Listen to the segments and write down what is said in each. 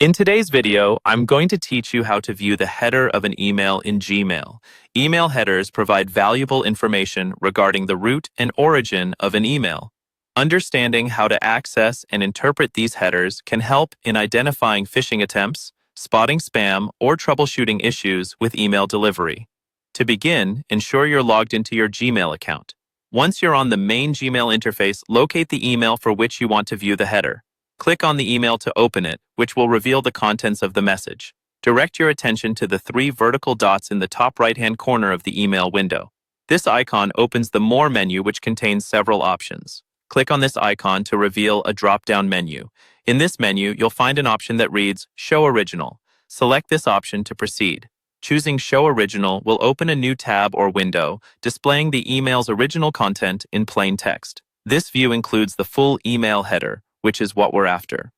In today's video, I'm going to teach you how to view the header of an email in Gmail. Email headers provide valuable information regarding the root and origin of an email. Understanding how to access and interpret these headers can help in identifying phishing attempts, spotting spam, or troubleshooting issues with email delivery. To begin, ensure you're logged into your Gmail account. Once you're on the main Gmail interface, locate the email for which you want to view the header. Click on the email to open it, which will reveal the contents of the message. Direct your attention to the three vertical dots in the top right-hand corner of the email window. This icon opens the More menu, which contains several options. Click on this icon to reveal a drop-down menu. In this menu, you'll find an option that reads Show Original. Select this option to proceed. Choosing Show Original will open a new tab or window, displaying the email's original content in plain text. This view includes the full email header, which is what we're after.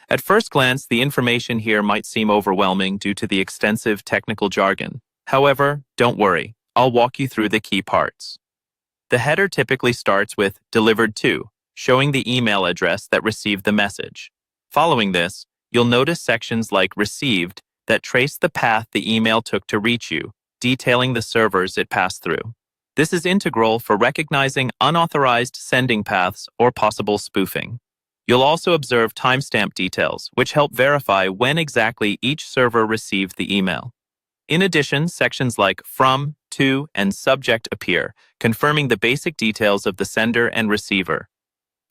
At first glance, the information here might seem overwhelming due to the extensive technical jargon. However, don't worry, I'll walk you through the key parts. The header typically starts with Delivered to, showing the email address that received the message. Following this, you'll notice sections like Received that trace the path the email took to reach you, detailing the servers it passed through. This is integral for recognizing unauthorized sending paths or possible spoofing. You'll also observe timestamp details, which help verify when exactly each server received the email. In addition, sections like From, To, and Subject appear, confirming the basic details of the sender and receiver.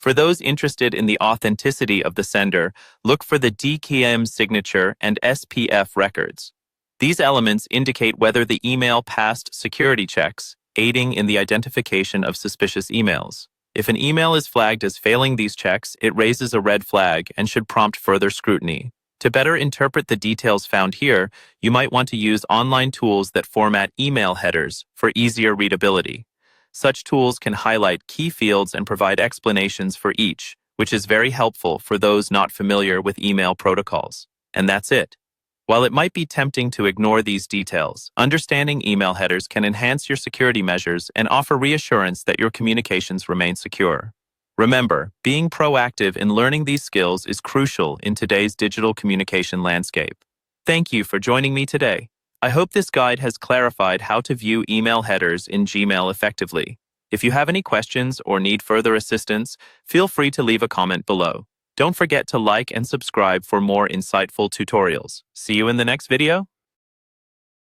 For those interested in the authenticity of the sender, look for the DKIM signature and SPF records. These elements indicate whether the email passed security checks, aiding in the identification of suspicious emails. If an email is flagged as failing these checks, it raises a red flag and should prompt further scrutiny. To better interpret the details found here, you might want to use online tools that format email headers for easier readability. Such tools can highlight key fields and provide explanations for each, which is very helpful for those not familiar with email protocols. And that's it. While it might be tempting to ignore these details, understanding email headers can enhance your security measures and offer reassurance that your communications remain secure. Remember, being proactive in learning these skills is crucial in today's digital communication landscape. Thank you for joining me today. I hope this guide has clarified how to view email headers in Gmail effectively. If you have any questions or need further assistance, feel free to leave a comment below. Don't forget to like and subscribe for more insightful tutorials. See you in the next video.